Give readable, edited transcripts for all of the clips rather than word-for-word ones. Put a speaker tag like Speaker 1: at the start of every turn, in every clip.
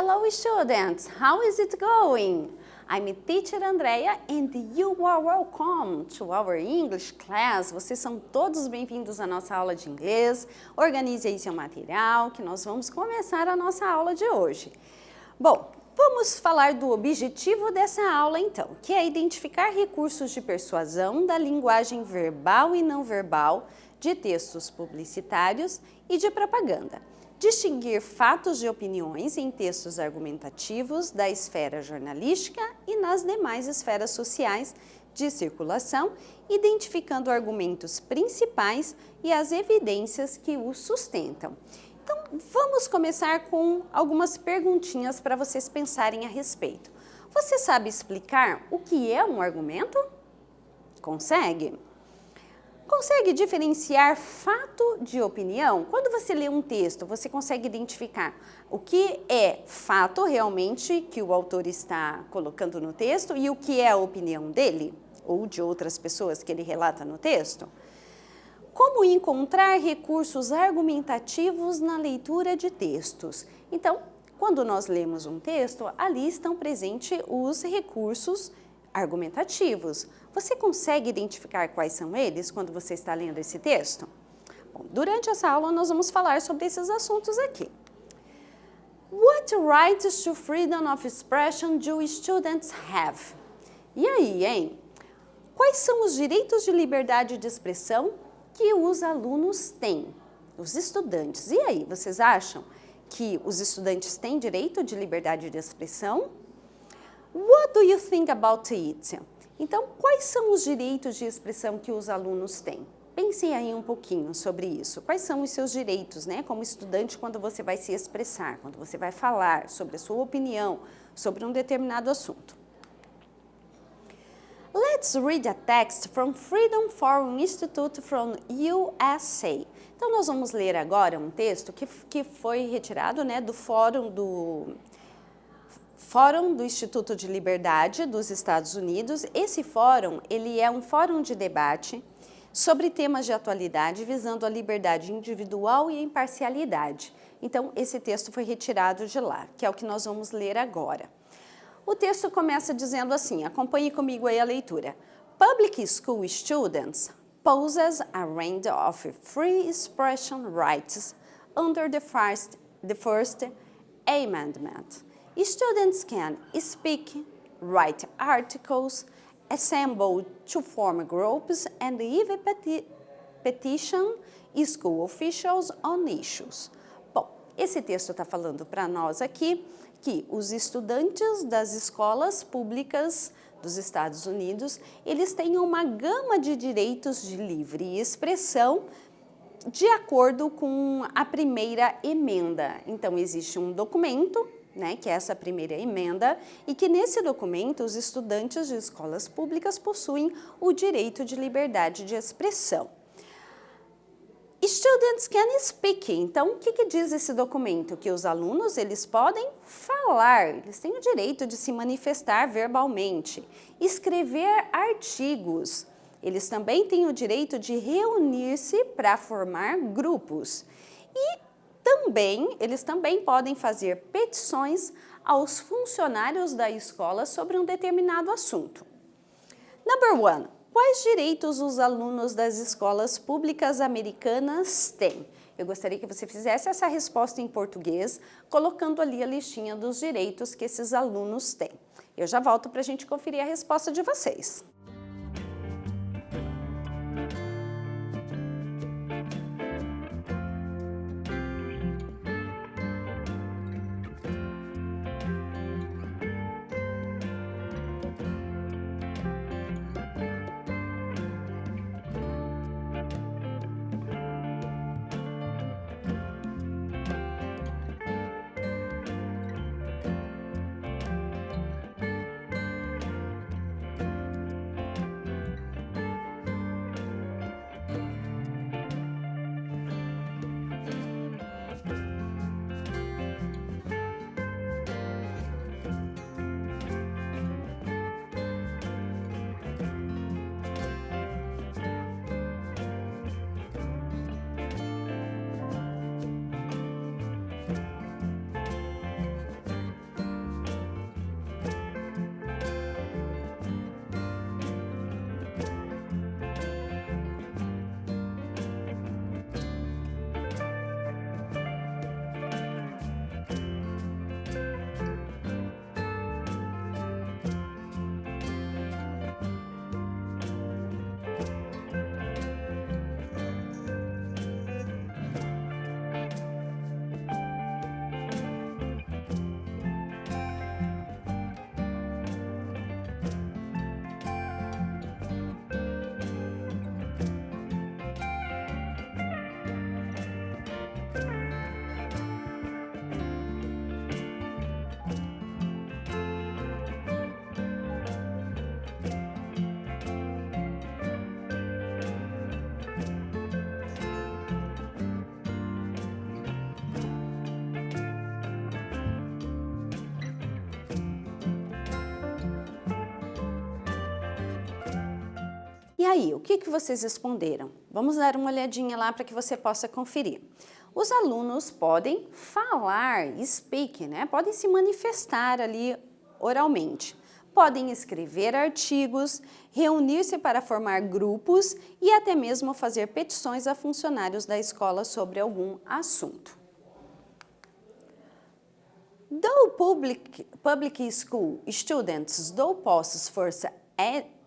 Speaker 1: Hello students, how is it going? I'm teacher Andrea and you are welcome to our English class. Vocês são todos bem-vindos à nossa aula de inglês. Organize aí seu material que nós vamos começar a nossa aula de hoje. Bom, vamos falar do objetivo dessa aula então, que é identificar recursos de persuasão da linguagem verbal e não verbal, de textos publicitários e de propaganda. Distinguir fatos de opiniões em textos argumentativos da esfera jornalística e nas demais esferas sociais de circulação, identificando argumentos principais e as evidências que os sustentam. Então, vamos começar com algumas perguntinhas para vocês pensarem a respeito. Você sabe explicar o que é um argumento? Consegue? Consegue diferenciar fato de opinião? Quando você lê um texto, você consegue identificar o que é fato realmente que o autor está colocando no texto e o que é a opinião dele ou de outras pessoas que ele relata no texto? Como encontrar recursos argumentativos na leitura de textos? Então, quando nós lemos um texto, ali estão presentes os recursos argumentativos. Você consegue identificar quais são eles quando você está lendo esse texto? Bom, durante essa aula nós vamos falar sobre esses assuntos aqui. What rights to freedom of expression do students have? E aí, hein? Quais são os direitos de liberdade de expressão que os alunos têm? Os estudantes. E aí, vocês acham que os estudantes têm direito de liberdade de expressão? What do you think about it? Então, quais são os direitos de expressão que os alunos têm? Pensem aí um pouquinho sobre isso. Quais são os seus direitos, né? Como estudante, quando você vai se expressar, quando você vai falar sobre a sua opinião sobre um determinado assunto. Let's read a text from Freedom Forum Institute from USA. Então, nós vamos ler agora um texto que foi retirado, né, do Fórum do Instituto de Liberdade dos Estados Unidos. Esse fórum, ele é um fórum de debate sobre temas de atualidade visando a liberdade individual e a imparcialidade. Então, esse texto foi retirado de lá, que é o que nós vamos ler agora. O texto começa dizendo assim, acompanhe comigo aí a leitura. Public school students possess a range of free expression rights under the First Amendment. Students can speak, write articles, assemble to form groups, and even petition school officials on issues. Bom, esse texto está falando para nós aqui que os estudantes das escolas públicas dos Estados Unidos, eles têm uma gama de direitos de livre expressão de acordo com a primeira emenda. Então, existe um documento, né, que é essa primeira emenda, e que nesse documento os estudantes de escolas públicas possuem o direito de liberdade de expressão. Students can speak. Então, o que diz esse documento? Que os alunos, eles podem falar, eles têm o direito de se manifestar verbalmente, escrever artigos. Eles também têm o direito de reunir-se para formar grupos. E eles também podem fazer petições aos funcionários da escola sobre um determinado assunto. Number 1. Quais direitos os alunos das escolas públicas americanas têm? Eu gostaria que você fizesse essa resposta em português, colocando ali a listinha dos direitos que esses alunos têm. Eu já volto para a gente conferir a resposta de vocês. E aí, o que vocês responderam? Vamos dar uma olhadinha lá para que você possa conferir. Os alunos podem falar, speak, né? Podem se manifestar ali oralmente. Podem escrever artigos, reunir-se para formar grupos e até mesmo fazer petições a funcionários da escola sobre algum assunto. Though public school students do possess First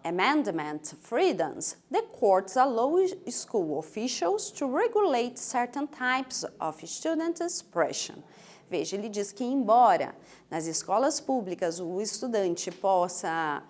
Speaker 1: Amendment freedoms, the courts allow school officials to regulate certain types of student expression. Veja, ele diz que embora nas escolas públicas o estudante possa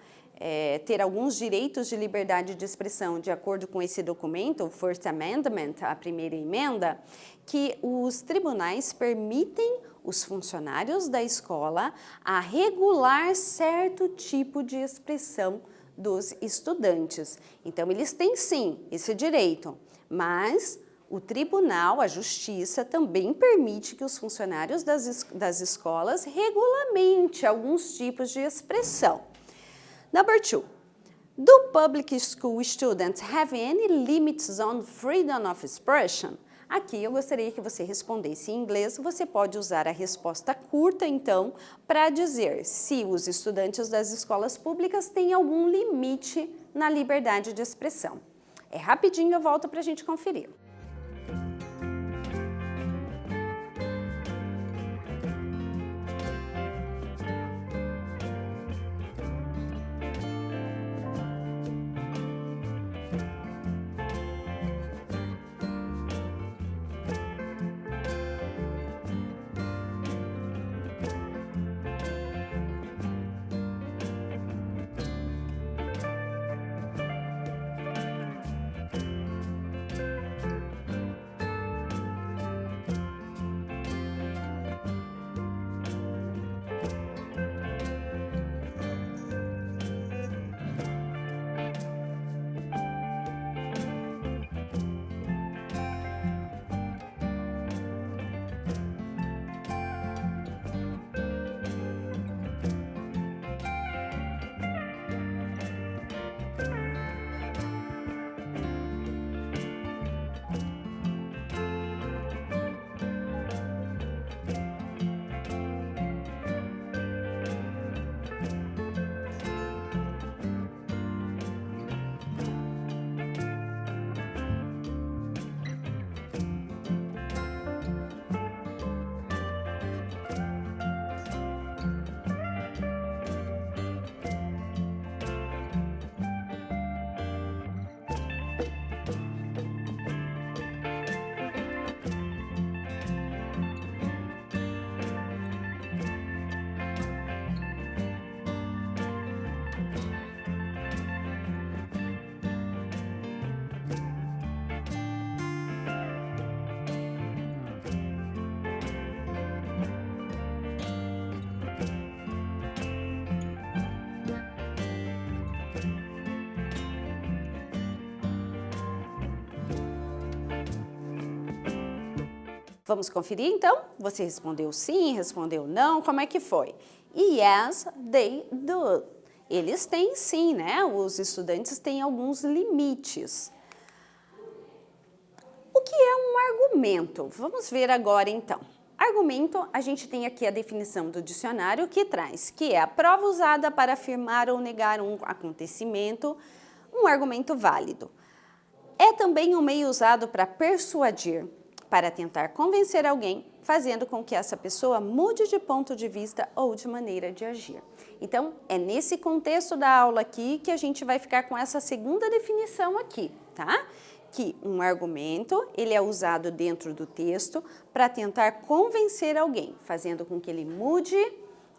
Speaker 1: ter alguns direitos de liberdade de expressão de acordo com esse documento, o First Amendment, a primeira emenda, que os tribunais permitem os funcionários da escola a regular certo tipo de expressão dos estudantes. Então, eles têm sim esse direito, mas o tribunal, a justiça, também permite que os funcionários das escolas regulamente alguns tipos de expressão. Number 2. Do public school students have any limits on freedom of expression? Aqui eu gostaria que você respondesse em inglês. Você pode usar a resposta curta, então, para dizer se os estudantes das escolas públicas têm algum limite na liberdade de expressão. É rapidinho, eu volto para a gente conferir. Vamos conferir então? Você respondeu sim, respondeu não, como é que foi? Yes, they do. Eles têm sim, né? Os estudantes têm alguns limites. O que é um argumento? Vamos ver agora então. Argumento, a gente tem aqui a definição do dicionário que traz, que é a prova usada para afirmar ou negar um acontecimento, um argumento válido. É também um meio usado para persuadir, para tentar convencer alguém, fazendo com que essa pessoa mude de ponto de vista ou de maneira de agir. Então, é nesse contexto da aula aqui que a gente vai ficar com essa segunda definição aqui, tá? Que um argumento, ele é usado dentro do texto para tentar convencer alguém, fazendo com que ele mude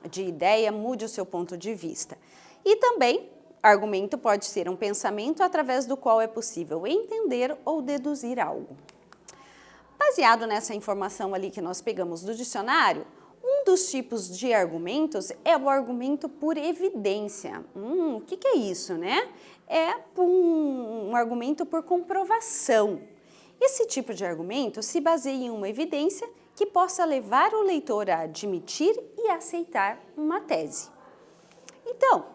Speaker 1: de ideia, mude o seu ponto de vista. E também, argumento pode ser um pensamento através do qual é possível entender ou deduzir algo. Baseado nessa informação ali que nós pegamos do dicionário, um dos tipos de argumentos é o argumento por evidência. O que é isso, né? É um argumento por comprovação. Esse tipo de argumento se baseia em uma evidência que possa levar o leitor a admitir e aceitar uma tese. Então,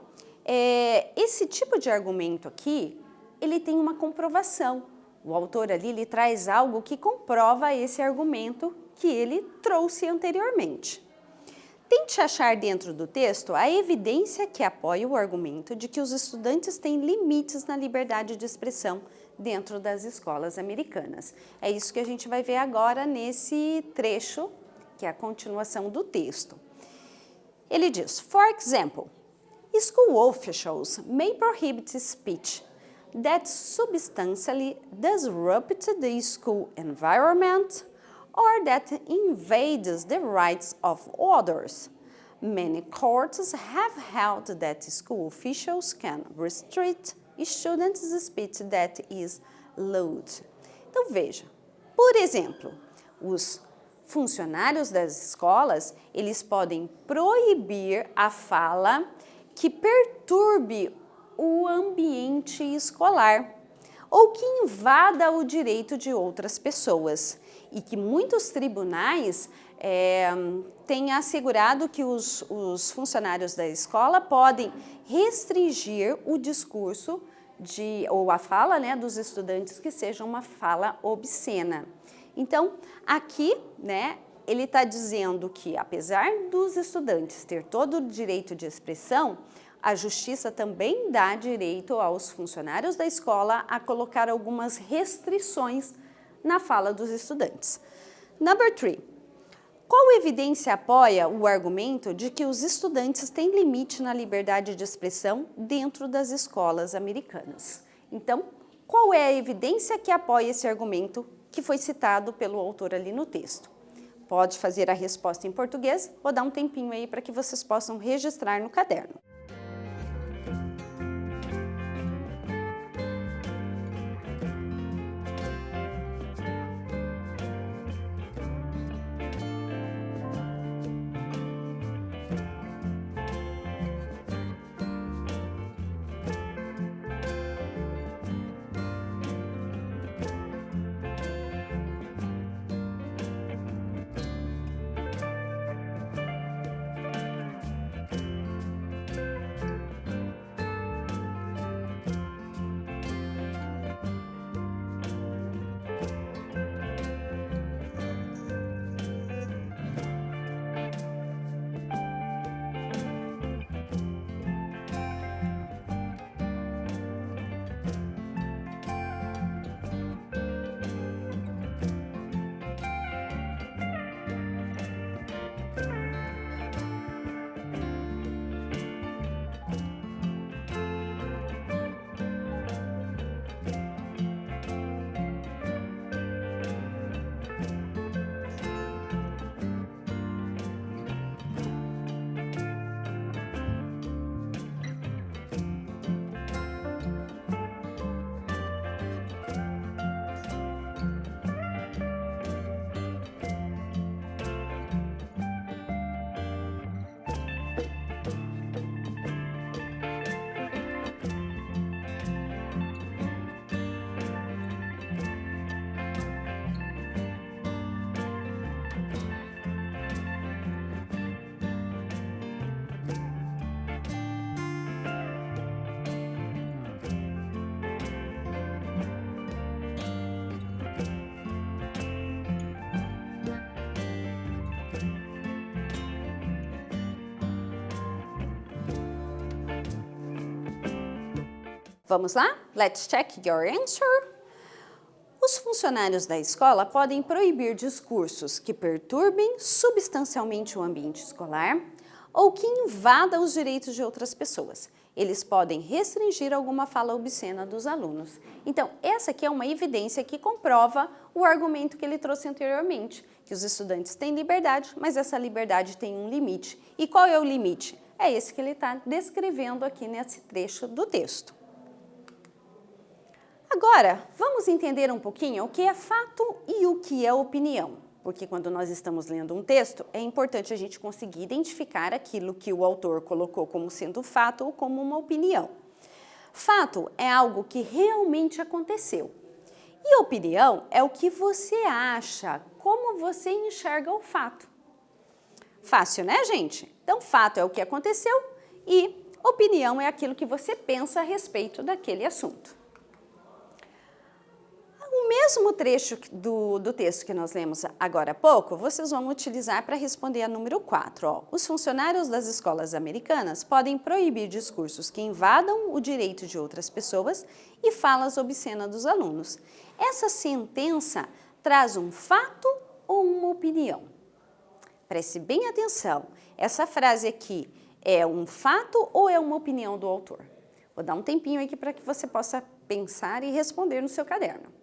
Speaker 1: esse tipo de argumento aqui ele tem uma comprovação. O autor ali lhe traz algo que comprova esse argumento que ele trouxe anteriormente. Tente achar dentro do texto a evidência que apoia o argumento de que os estudantes têm limites na liberdade de expressão dentro das escolas americanas. É isso que a gente vai ver agora nesse trecho, que é a continuação do texto. Ele diz, for example, school officials may prohibit speech that substantially disrupts the school environment or that invades the rights of others. Many courts have held that school officials can restrict students' speech that is lewd. Então veja, por exemplo, os funcionários das escolas, eles podem proibir a fala que perturbe o ambiente escolar ou que invada o direito de outras pessoas. E que muitos tribunais têm assegurado que os funcionários da escola podem restringir o discurso ou a fala, né, dos estudantes que seja uma fala obscena. Então, aqui, né, ele está dizendo que, apesar dos estudantes ter todo o direito de expressão, a justiça também dá direito aos funcionários da escola a colocar algumas restrições na fala dos estudantes. Number 3. Qual evidência apoia o argumento de que os estudantes têm limite na liberdade de expressão dentro das escolas americanas? Então, qual é a evidência que apoia esse argumento que foi citado pelo autor ali no texto? Pode fazer a resposta em português ou dar um tempinho aí para que vocês possam registrar no caderno. Vamos lá? Let's check your answer. Os funcionários da escola podem proibir discursos que perturbem substancialmente o ambiente escolar ou que invadam os direitos de outras pessoas. Eles podem restringir alguma fala obscena dos alunos. Então, essa aqui é uma evidência que comprova o argumento que ele trouxe anteriormente, que os estudantes têm liberdade, mas essa liberdade tem um limite. E qual é o limite? É esse que ele está descrevendo aqui nesse trecho do texto. Agora, vamos entender um pouquinho o que é fato e o que é opinião, porque quando nós estamos lendo um texto, é importante a gente conseguir identificar aquilo que o autor colocou como sendo fato ou como uma opinião. Fato é algo que realmente aconteceu. E opinião é o que você acha, como você enxerga o fato. Fácil, né, gente? Então, fato é o que aconteceu e opinião é aquilo que você pensa a respeito daquele assunto. mesmo trecho do texto que nós lemos agora há pouco, vocês vão utilizar para responder a número 4. Ó. Os funcionários das escolas americanas podem proibir discursos que invadam o direito de outras pessoas e falas obscenas dos alunos. Essa sentença traz um fato ou uma opinião? Preste bem atenção. Essa frase aqui é um fato ou é uma opinião do autor? Vou dar um tempinho aqui para que você possa pensar e responder no seu caderno.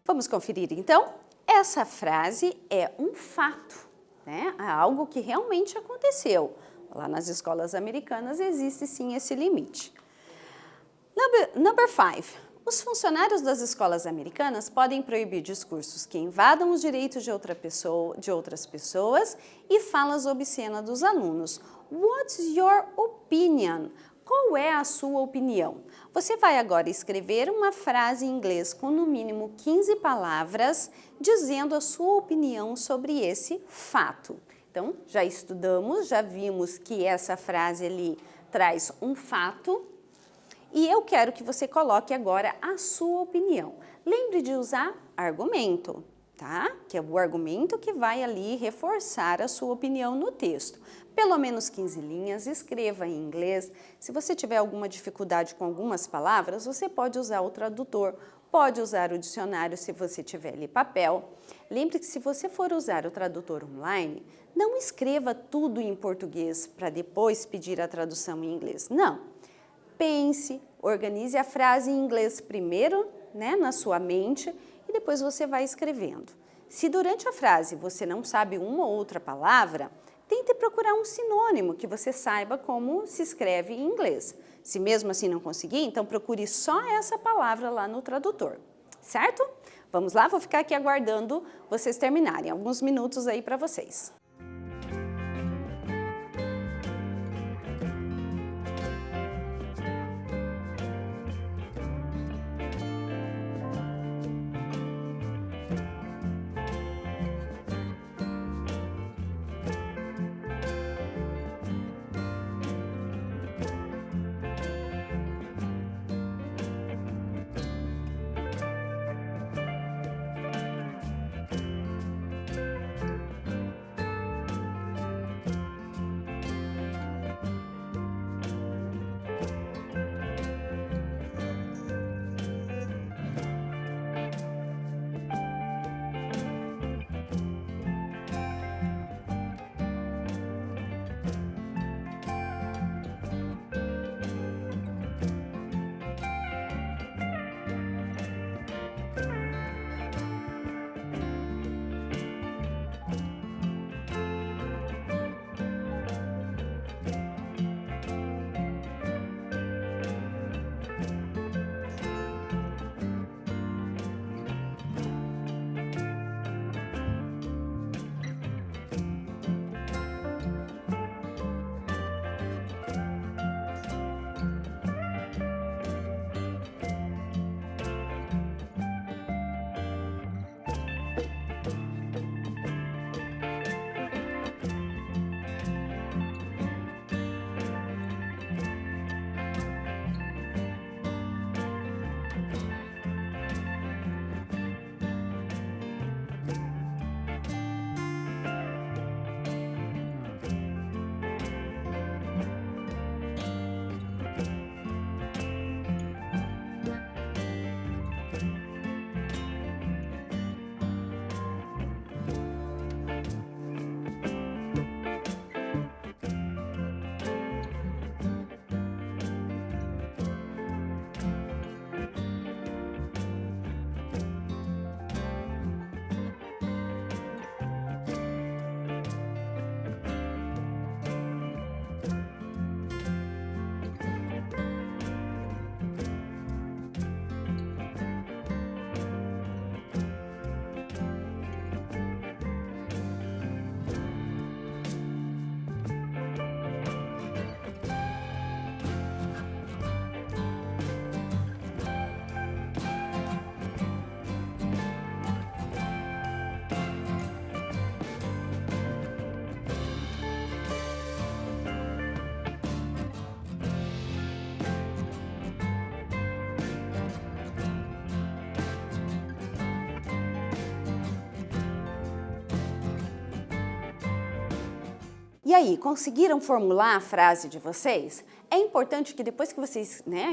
Speaker 1: Vamos conferir então? Essa frase é um fato, né? É algo que realmente aconteceu. Lá nas escolas americanas existe sim esse limite. Number 5. Os funcionários das escolas americanas podem proibir discursos que invadam os direitos de outras pessoas e falas obscenas dos alunos. What's your opinion? Qual é a sua opinião? Você vai agora escrever uma frase em inglês com no mínimo 15 palavras dizendo a sua opinião sobre esse fato. Então, já estudamos, já vimos que essa frase ali traz um fato e eu quero que você coloque agora a sua opinião. Lembre de usar argumento, tá? Que é o argumento que vai ali reforçar a sua opinião no texto. Pelo menos 15 linhas, escreva em inglês. Se você tiver alguma dificuldade com algumas palavras, você pode usar o tradutor, pode usar o dicionário se você tiver ali papel. Lembre que se você for usar o tradutor online, não escreva tudo em português para depois pedir a tradução em inglês. Não. Pense, organize a frase em inglês primeiro, né, na sua mente, e depois você vai escrevendo. Se durante a frase você não sabe uma ou outra palavra, tente procurar um sinônimo que você saiba como se escreve em inglês. Se mesmo assim não conseguir, então procure só essa palavra lá no tradutor, certo? Vamos lá, vou ficar aqui aguardando vocês terminarem. Alguns minutos aí para vocês. E aí, conseguiram formular a frase de vocês? É importante que depois que você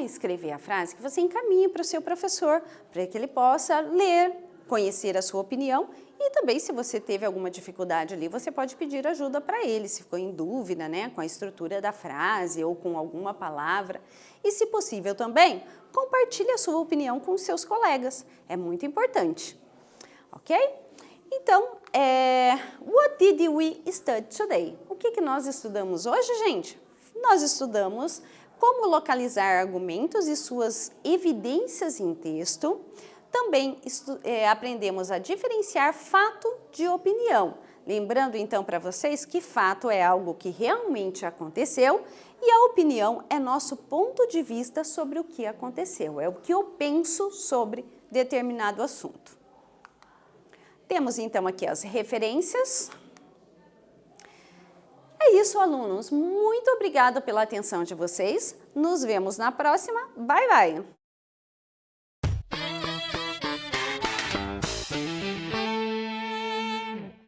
Speaker 1: escrever a frase, que você encaminhe para o seu professor, para que ele possa ler, conhecer a sua opinião e também, se você teve alguma dificuldade ali, você pode pedir ajuda para ele, se ficou em dúvida, com a estrutura da frase ou com alguma palavra. E, se possível também, compartilhe a sua opinião com os seus colegas. É muito importante, ok? Então, what did we study today? O que nós estudamos hoje, gente? Nós estudamos como localizar argumentos e suas evidências em texto. Também aprendemos a diferenciar fato de opinião. Lembrando então para vocês que fato é algo que realmente aconteceu e a opinião é nosso ponto de vista sobre o que aconteceu. É o que eu penso sobre determinado assunto. Temos então aqui as referências. É isso, alunos. Muito obrigada pela atenção de vocês. Nos vemos na próxima. Bye, bye!